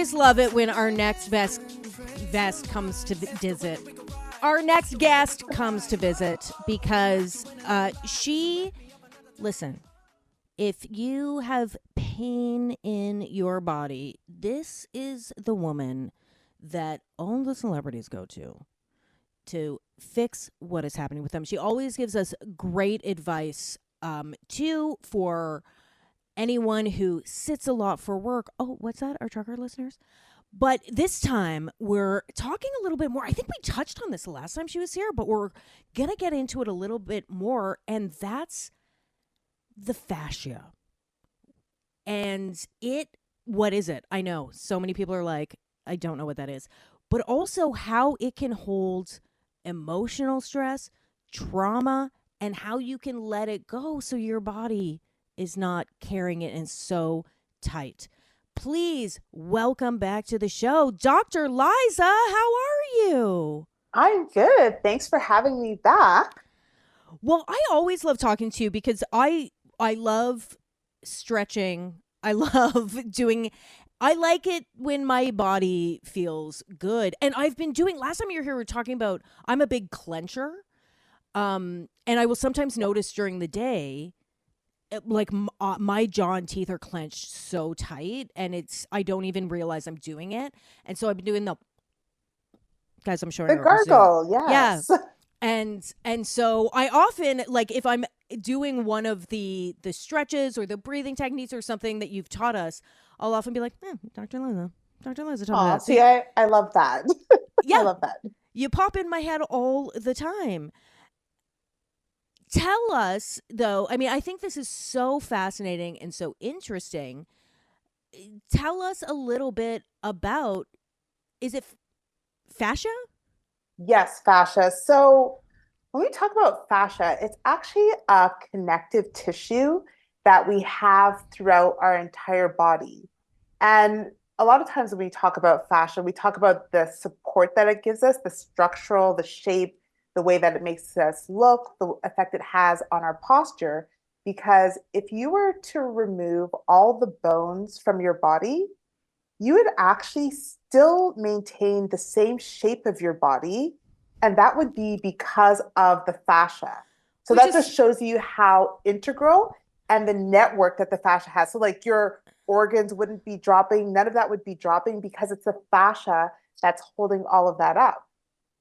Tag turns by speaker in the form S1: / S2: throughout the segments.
S1: always love it when our next guest comes to visit. Our next guest comes to visit because listen, if you have pain in your body, this is the woman that all the celebrities go to fix what is happening with them. She always gives us great advice, for anyone who sits a lot for work. Oh, what's that? Our trucker listeners? But this time we're talking a little bit more. I think we touched on this the last time she was here, but we're going to get into it a little bit more. And that's the fascia. And what is it? I know so many people are like, I don't know what that is. But also how it can hold emotional stress, trauma, and how you can let it go so your body is not carrying it in so tight. Please welcome back to the show, Dr. Liza. How are you?
S2: I'm good. Thanks for having me back.
S1: Well, I always love talking to you because I love stretching. I like it when my body feels good. And I've been doing, last time you were here, we were talking about, I'm a big clencher. And I will sometimes notice during the day, like my jaw and teeth are clenched so tight, and I don't even realize I'm doing it. And so I've been doing guys, I'm showing
S2: The
S1: her over Zoom.
S2: gargle, yes.
S1: Yeah. And so I often, like, if I'm doing one of the stretches or the breathing techniques or something that you've taught us, I'll often be like, Dr. Liza taught me
S2: Oh,
S1: that. So
S2: see, I love that. I
S1: yeah,
S2: love that.
S1: you pop in my head all the time. Tell us, though, I mean, I think this is so fascinating and so interesting. Tell us a little bit about, is it fascia?
S2: Yes, fascia. So when we talk about fascia, it's actually a connective tissue that we have throughout our entire body. And a lot of times when we talk about fascia, we talk about the support that it gives us, the structural, the shape, the way that it makes us look, the effect it has on our posture. Because if you were to remove all the bones from your body, you would actually still maintain the same shape of your body. And that would be because of the fascia. So
S1: Which
S2: that just
S1: is,
S2: shows you how integral and the network that the fascia has. So, like, your organs wouldn't be dropping, none of that would be dropping because it's the fascia that's holding all of that up.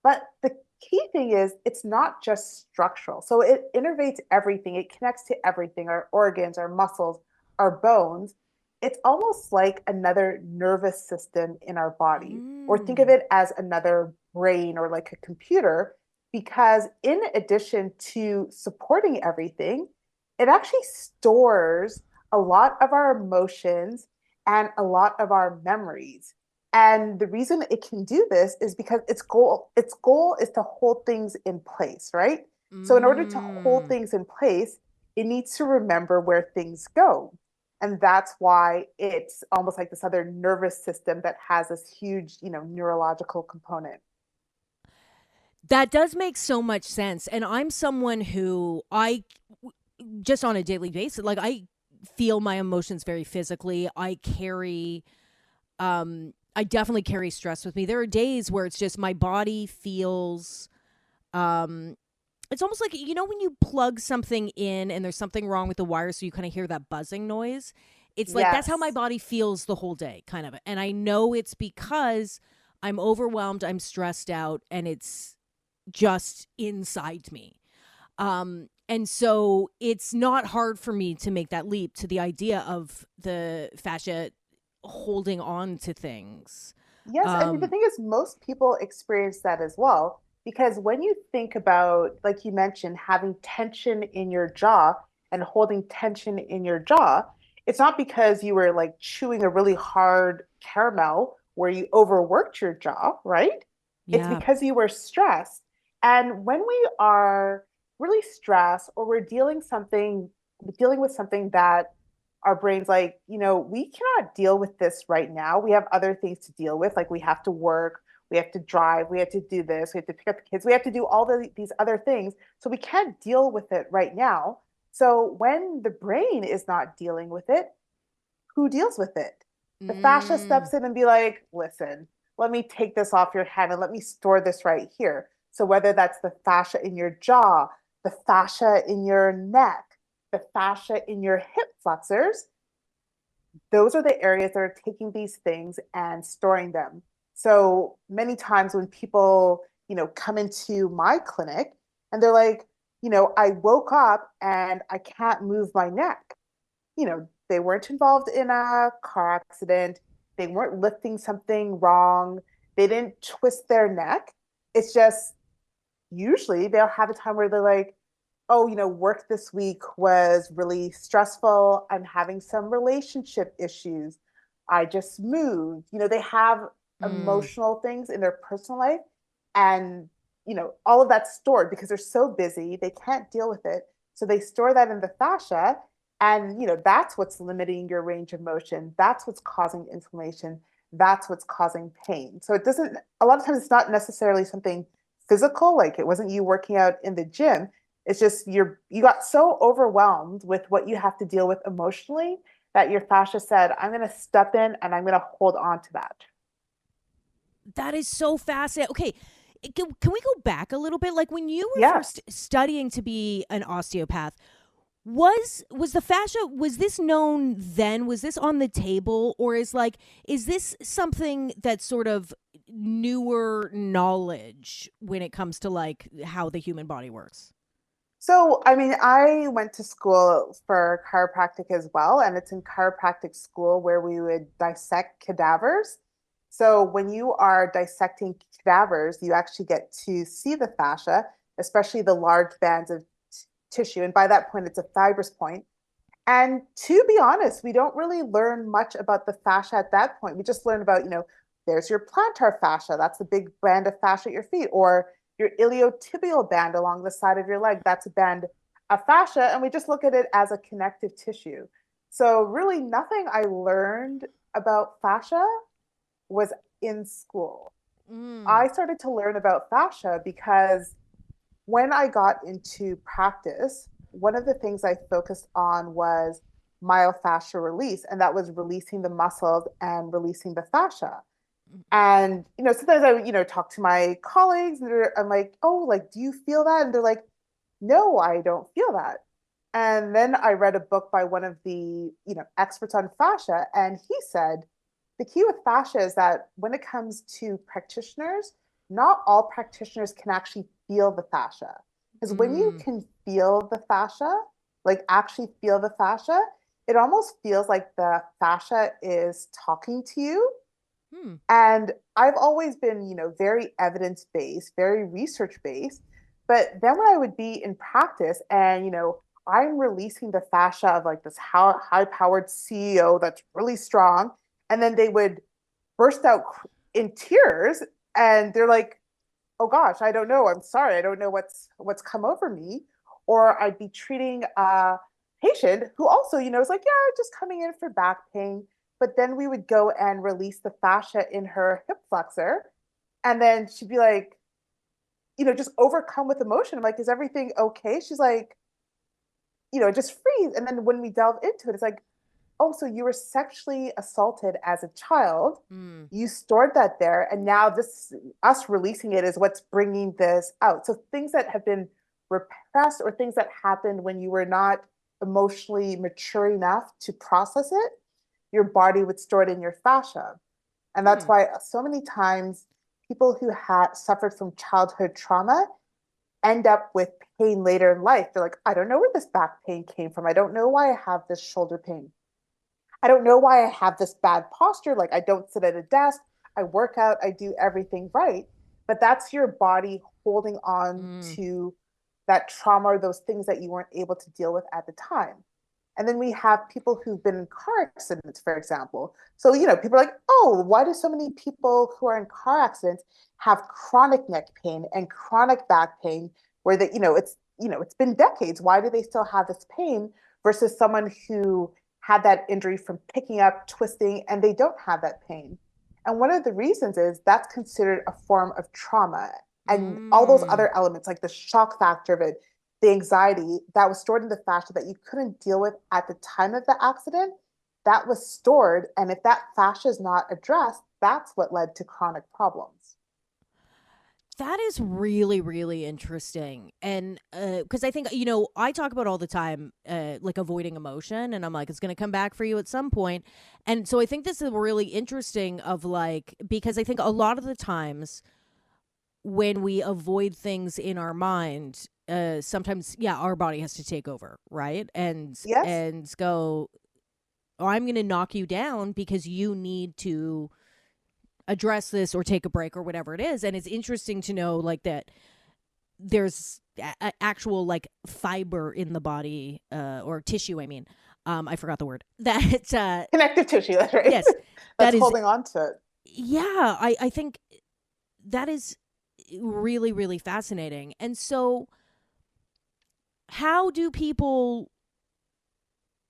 S2: But the key thing is it's not just structural. So it innervates everything, it connects to everything, our organs, our muscles, our bones. It's almost like another nervous system in our body, or think of
S1: mm,
S2: it as another brain or like a computer, because in addition to supporting everything, it actually stores a lot of our emotions and a lot of our memories. And the reason it can do this is because its goal is to hold things in place, right? So in order to hold
S1: mm.
S2: things in place, it needs to remember where things go. And that's why it's almost like this other nervous system that has this huge, neurological component.
S1: That does make so much sense. And I'm someone who just on a daily basis, like, I feel my emotions very physically. I definitely carry stress with me. There are days where it's just my body feels, um, it's almost like, when you plug something in and there's something wrong with the wire, so you kind of hear that buzzing noise. It's like that's how my
S2: Yes.
S1: body feels the whole day, kind of. And I know it's because I'm overwhelmed, I'm stressed out, and it's just inside me. And so it's not hard for me to make that leap to the idea of the fascia holding on to things.
S2: Yes, I mean, the
S1: Um,
S2: thing is, most people experience that as well. Because when you think about, like you mentioned, having tension in your jaw and holding tension in your jaw, it's not because you were like chewing a really hard caramel where you overworked your jaw, right? It's
S1: yeah.
S2: because you were stressed. And when we are really stressed or we're dealing with something that our brains like, we cannot deal with this right now. We have other things to deal with. Like, we have to work, we have to drive, we have to do this, we have to pick up the kids, we have to do all these other things. So we can't deal with it right now. So when the brain is not dealing with it, who deals with it? The fascia
S1: Mm,
S2: steps in and be like, listen, let me take this off your hand and let me store this right here. So whether that's the fascia in your jaw, the fascia in your neck, the fascia in your hip flexors, those are the areas that are taking these things and storing them. So many times when people, come into my clinic and they're like, I woke up and I can't move my neck. They weren't involved in a car accident. They weren't lifting something wrong. They didn't twist their neck. It's just usually they'll have a time where they're like, oh, work this week was really stressful. I'm having some relationship issues. I just moved. They have
S1: mm.
S2: emotional things in their personal life. And, all of that's stored because they're so busy, they can't deal with it. So they store that in the fascia. And, that's what's limiting your range of motion. That's what's causing inflammation. That's what's causing pain. So it doesn't, a lot of times it's not necessarily something physical, like it wasn't you working out in the gym. It's just you got so overwhelmed with what you have to deal with emotionally that your fascia said, I'm going to step in and I'm going to hold on to that.
S1: That is so fascinating. Okay, can we go back a little bit? Like when you were first
S2: Yes.
S1: studying to be an osteopath, was the fascia, was this known then? Was this on the table, or is this something that's sort of newer knowledge when it comes to like how the human body works?
S2: So, I mean, I went to school for chiropractic as well, and it's in chiropractic school where we would dissect cadavers. So, when you are dissecting cadavers, you actually get to see the fascia, especially the large bands of tissue. And by that point, it's a fibrous point. And to be honest, we don't really learn much about the fascia at that point. We just learn about, there's your plantar fascia. That's the big band of fascia at your feet, or your iliotibial band along the side of your leg. That's a band of fascia. And we just look at it as a connective tissue. So, really, nothing I learned about fascia was in school.
S1: Mm.
S2: I started to learn about fascia because when I got into practice, one of the things I focused on was myofascial release, and that was releasing the muscles and releasing the fascia. And sometimes I, talk to my colleagues, and I'm like, "Oh, like, do you feel that?" And they're like, "No, I don't feel that." And then I read a book by one of the, experts on fascia, and he said the key with fascia is that when it comes to practitioners, not all practitioners can actually feel the fascia. Because when you
S1: Mm.
S2: can feel the fascia, like actually feel the fascia, it almost feels like the fascia is talking to you.
S1: Hmm.
S2: And I've always been, very evidence based, very research based. But then when I would be in practice and, I'm releasing the fascia of like this high powered CEO that's really strong. And then they would burst out in tears and they're like, oh gosh, I don't know. I'm sorry. I don't know what's come over me. Or I'd be treating a patient who also, is like, yeah, just coming in for back pain. But then we would go and release the fascia in her hip flexor. And then she'd be like, just overcome with emotion. I'm like, is everything okay? She's like, just freeze. And then when we delve into it, it's like, oh, so you were sexually assaulted as a child.
S1: Mm.
S2: You stored that there, and now this us releasing it is what's bringing this out. So things that have been repressed or things that happened when you were not emotionally mature enough to process it, your body would store it in your fascia. And that's
S1: Hmm.
S2: why so many times people who had suffered from childhood trauma end up with pain later in life. They're like, I don't know where this back pain came from. I don't know why I have this shoulder pain. I don't know why I have this bad posture. Like, I don't sit at a desk, I work out, I do everything right. But that's your body holding on
S1: Mm.
S2: to that trauma or those things that you weren't able to deal with at the time. And then we have people who've been in car accidents, for example. So, people are like, oh, why do so many people who are in car accidents have chronic neck pain and chronic back pain where it's been decades. Why do they still have this pain versus someone who had that injury from picking up, twisting, and they don't have that pain? And one of the reasons is that's considered a form of trauma. And all those
S1: Mm.
S2: other elements, like the shock factor of it, the anxiety that was stored in the fascia that you couldn't deal with at the time of the accident, that was stored. And if that fascia is not addressed, that's what led to chronic problems.
S1: That is really, really interesting. And because I think, I talk about all the time, like avoiding emotion. And I'm like, it's going to come back for you at some point. And so I think this is really interesting of like, because I think a lot of the times when we avoid things in our mind, sometimes, yeah, our body has to take over, right?
S2: Yes.
S1: And go, oh, I'm going to knock you down because you need to address this or take a break or whatever it is. And it's interesting to know like that there's actual like fiber in the body, or tissue, I mean. I forgot the word. That
S2: Connective tissue, that's right.
S1: yes, that
S2: That's
S1: is,
S2: holding on to it.
S1: yeah, I think that is really, really fascinating. And so how do people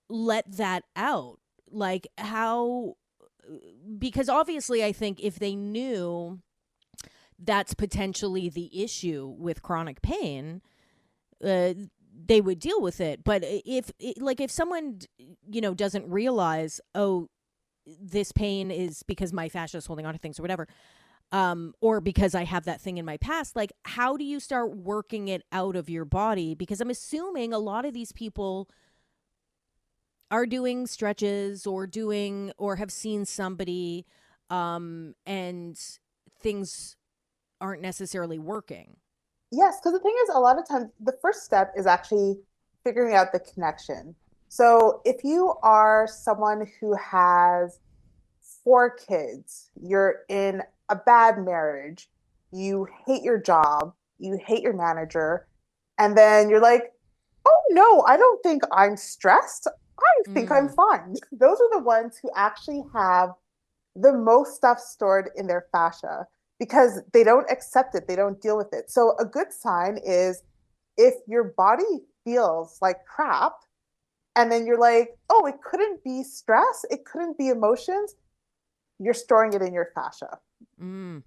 S1: let that out? Like how, because obviously I think if they knew that's potentially the issue with chronic pain, uh, they would deal with it. But if someone doesn't realize, oh, this pain is because my fascia is holding on to things or whatever, or because I have that thing in my past, like how do you start working it out of your body? Because I'm assuming a lot of these people are doing stretches or doing or have seen somebody, and things aren't necessarily working.
S2: Yes, because the thing is, a lot of times the first step is actually figuring out the connection. So if you are someone who has four kids, you're in a bad marriage, you hate your job, you hate your manager, and then you're like, oh no, I don't think I'm stressed. I think I'm
S1: Mm,
S2: fine. Those are the ones who actually have the most stuff stored in their fascia because they don't accept it, they don't deal with it. So, a good sign is if your body feels like crap, and then you're like, oh, it couldn't be stress, it couldn't be emotions, you're storing it in your fascia.
S1: mm,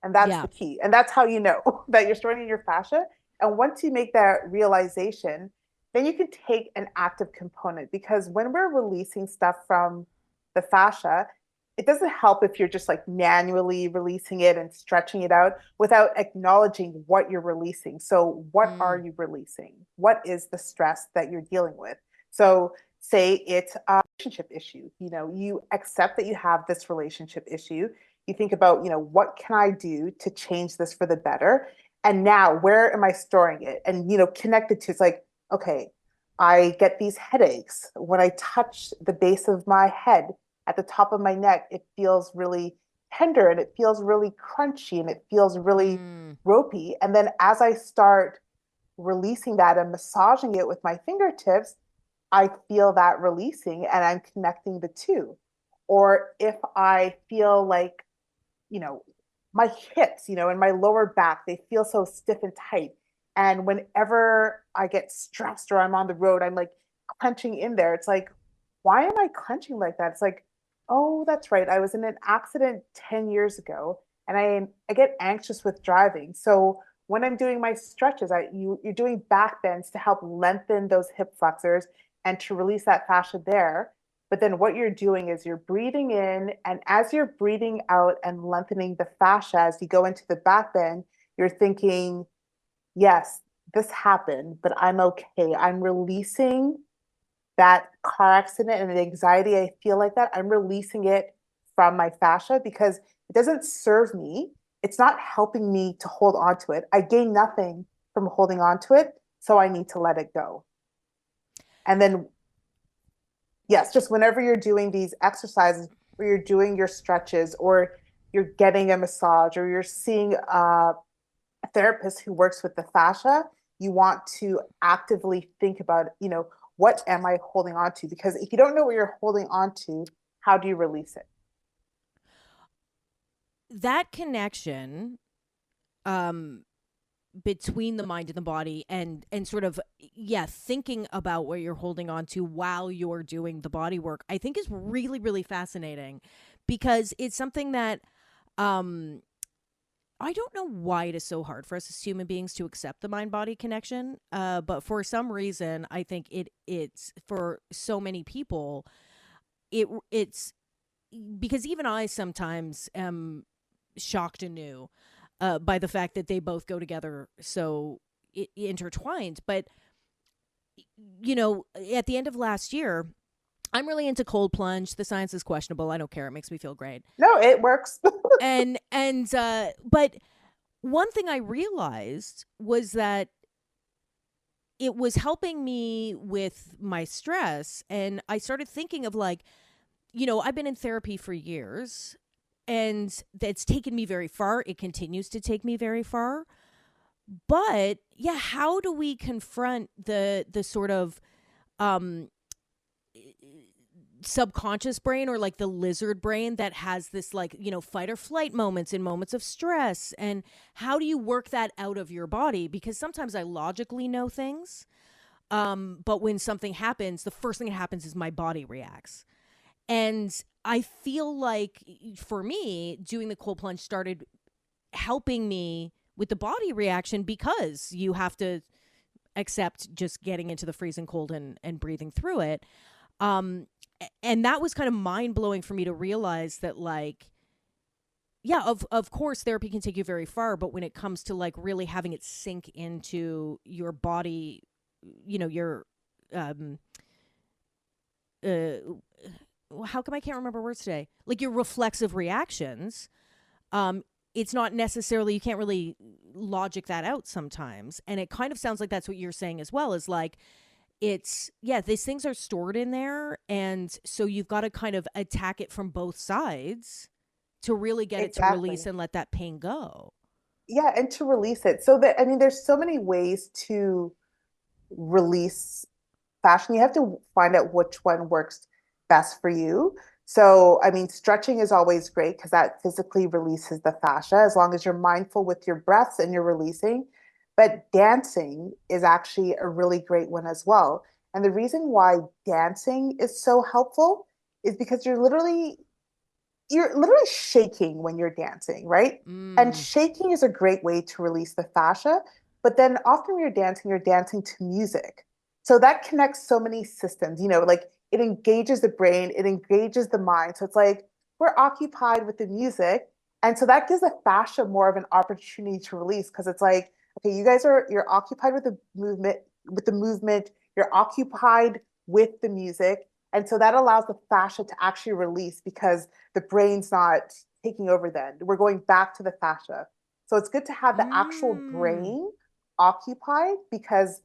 S2: And that's
S1: yeah.
S2: the key. And that's how you know that you're storing in your fascia. And once you make that realization, then you can take an active component because when we're releasing stuff from the fascia, it doesn't help if you're just like manually releasing it and stretching it out without acknowledging what you're releasing. So, what are
S1: Mm,
S2: you releasing? What is the stress that you're dealing with? So, say it's a relationship issue. You accept that you have this relationship issue. You think about, what can I do to change this for the better? And now where am I storing it? And, connected to it's like, okay, I get these headaches when I touch the base of my head at the top of my neck. It feels really tender and it feels really crunchy and it feels really
S1: mm,
S2: ropey. And then as I start releasing that and massaging it with my fingertips, I feel that releasing and I'm connecting the two. Or if I feel like, you know, my hips, and my lower back, they feel so stiff and tight. And whenever I get stressed or I'm on the road, I'm like clenching in there. It's like, why am I clenching like that? It's like, oh, that's right. I was in an accident 10 years ago and I get anxious with driving. So when I'm doing my stretches, you're doing back bends to help lengthen those hip flexors and to release that fascia there. But then what you're doing is you're breathing in, and as you're breathing out and lengthening the fascia as you go into the back bend, you're thinking, yes, this happened, but I'm okay. I'm releasing that car accident and the anxiety I feel like that. I'm releasing it from my fascia because it doesn't serve me. It's not helping me to hold on to it. I gain nothing from holding on to it. So I need to let it go. And then yes, just whenever you're doing these exercises or you're doing your stretches or you're getting a massage or you're seeing a therapist who works with the fascia, you want to actively think about, what am I holding on to? Because if you don't know what you're holding on to, how do you release it?
S1: that connection, um between the mind and the body, and sort of, yeah, thinking about what you're holding on to while you're doing the body work, I think is really, really fascinating, because it's something that, um I don't know why it is so hard for us as human beings to accept the mind body connection, but for some reason I think it's for so many people, it's because even I sometimes am shocked anew by the fact that they both go together so intertwined. But at the end of last year, I'm really into cold plunge. The science is questionable. I don't care. It makes me feel great.
S2: No, it works.
S1: But one thing I realized was that it was helping me with my stress. And I started thinking of like, I've been in therapy for years and that's taken me very far. It continues to take me very far. But yeah, how do we confront the sort of um subconscious brain, or like the lizard brain that has this like, fight or flight moments in moments of stress? And how do you work that out of your body? Because sometimes I logically know things, but when something happens, the first thing that happens is my body reacts. And I feel like for me, doing the cold plunge started helping me with the body reaction, because you have to accept just getting into the freezing cold and breathing through it. And that was kind of mind blowing for me to realize that, like, yeah, of course therapy can take you very far, but when it comes to like really having it sink into your body, your um uh how come I can't remember words today? Like your reflexive reactions, um it's not necessarily, you can't really logic that out sometimes. And it kind of sounds like that's what you're saying as well, is like, it's, yeah, these things are stored in there, and so you've got to kind of attack it from both sides to really get it to release
S2: Exactly.
S1: and let that pain go.
S2: Yeah, and to release it. So that, I mean, there's so many ways to release fashion. You have to find out which one works best for you. So, I mean, stretching is always great because that physically releases the fascia as long as you're mindful with your breaths and you're releasing. But dancing is actually a really great one as well. And the reason why dancing is so helpful is because you're literally shaking when you're dancing, right? And
S1: Mm.
S2: shaking is a great way to release the fascia. But then often when you're dancing to music. So that connects so many systems, like it engages the brain, it engages the mind. So it's like we're occupied with the music. And so that gives the fascia more of an opportunity to release because it's like, okay, you're occupied with the movement, you're occupied with the music. And so that allows the fascia to actually release because the brain's not taking over then. We're going back to the fascia. So it's good to have the actual
S1: Mm.
S2: brain occupied because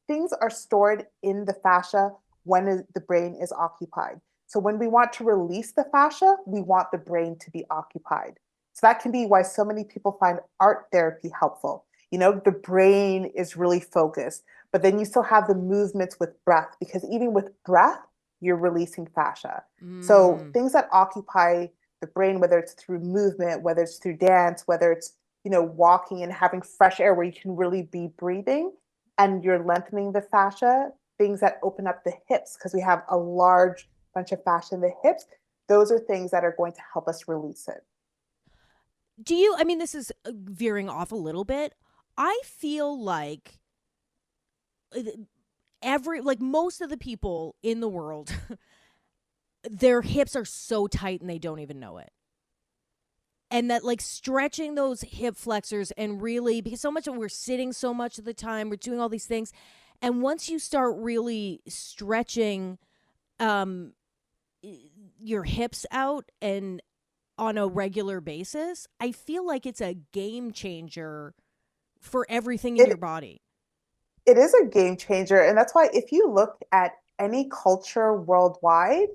S2: things are stored in the fascia when the brain is occupied. So when we want to release the fascia, we want the brain to be occupied. So that can be why so many people find art therapy helpful. The brain is really focused, but then you still have the movements with breath because even with breath, you're releasing fascia. So
S1: Mm.
S2: things that occupy the brain, whether it's through movement, whether it's through dance, whether it's, walking and having fresh air where you can really be breathing and you're lengthening the fascia, things that open up the hips, because we have a large bunch of fascia in the hips. Those are things that are going to help us release it.
S1: Do you, I mean, this is veering off a little bit. I feel like uh, like most of the people in the world, their hips are so tight and they don't even know it. And that like stretching those hip flexors, and really, because so much of, we're sitting so much of the time, we're doing all these things, and once you start really stretching um your hips out and on a regular basis, I feel like it's a game changer for everything in your
S2: It
S1: body.
S2: it is a game changer. And that's why if you look at any culture worldwide,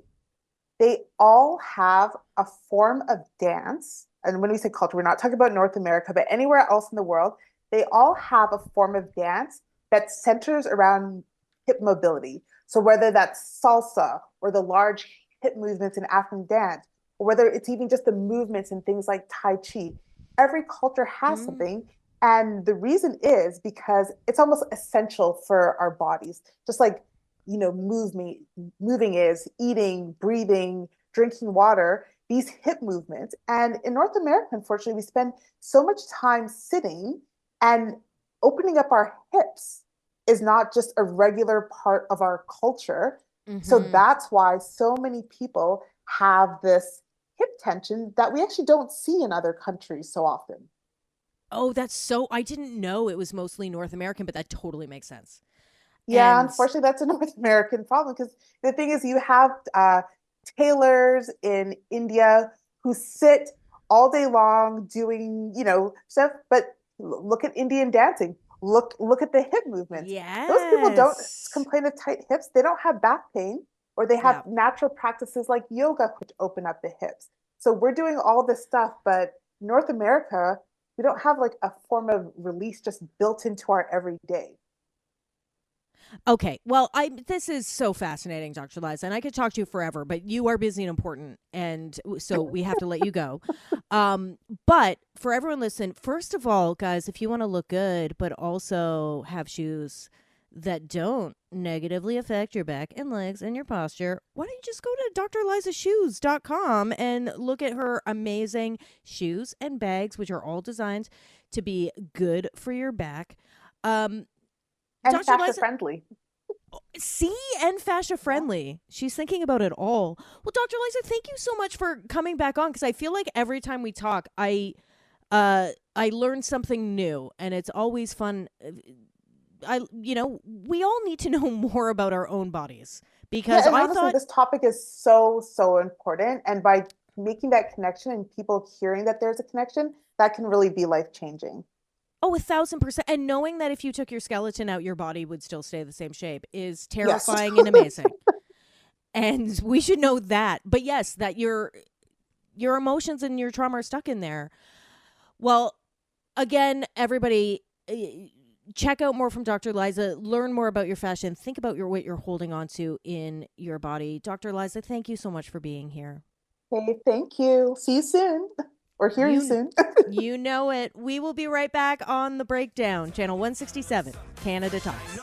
S2: they all have a form of dance. And when we say culture, we're not talking about North America, but anywhere else in the world, they all have a form of dance that centers around hip mobility. So whether that's salsa or the large hip movements in African dance, or whether it's even just the movements in things like Tai Chi, every culture has
S1: Mm.
S2: something. And the reason is because it's almost essential for our bodies. Just like moving is eating, breathing, drinking water, these hip movements. And in North America, unfortunately, we spend so much time sitting, and opening up our hips is not just a regular part of our culture. So
S1: Mm-hmm.
S2: that's why so many people have this hip tension that we actually don't see in other countries so often.
S1: Oh, that's so. I didn't know it was mostly North American, but that totally makes sense.
S2: Yeah,
S1: And
S2: unfortunately, that's a North American problem because the thing is, you have tailors in India who sit all day long doing, stuff. But look at Indian dancing. Look at the hip movements. Those people don't
S1: yes.
S2: complain of tight hips. They don't have back pain, or they have
S1: Yeah.
S2: natural practices like yoga, which open up the hips. So we're doing all this stuff, but North America, we don't have like a form of release just built into our everyday.
S1: Okay. Well, I this is so fascinating, Dr. Liza, and I could talk to you forever, but you are busy and important, and so we have to let you go. But for everyone listen, first of all, guys, if you want to look good, but also have shoes that don't negatively affect your back and legs and your posture, why don't you just go to drlizashoes.com and look at her amazing shoes and bags, which are all designed to be good for your back. Um,
S2: And
S1: Dr.
S2: fascia
S1: Liza,
S2: friendly.
S1: see, and fascia
S2: Yeah.
S1: friendly. She's thinking about it all. Well, Dr. Liza, thank you so much for coming back on because I feel like every time we talk, I learn something new, and it's always fun. We all need to know more about our own bodies
S2: Yeah,
S1: because
S2: and
S1: I
S2: honestly,
S1: thought,
S2: this topic is so, so important. And by making that connection and people hearing that there's a connection, that can really be life changing.
S1: oh, 1,000%, and knowing that if you took your skeleton out, your body would still stay the same shape is
S2: Yes.
S1: terrifying and amazing. And we should know that. But yes, that your emotions and your trauma are stuck in there. Well, again, everybody, check out more from Dr. Liza. Learn more about your fashion. Think about what you're holding on to in your body. Dr. Liza, thank you so much for being here.
S2: Okay, thank you. See you soon or hear you
S1: You
S2: soon.
S1: you know it. We will be right back on the breakdown, channel 167, Canada Talks.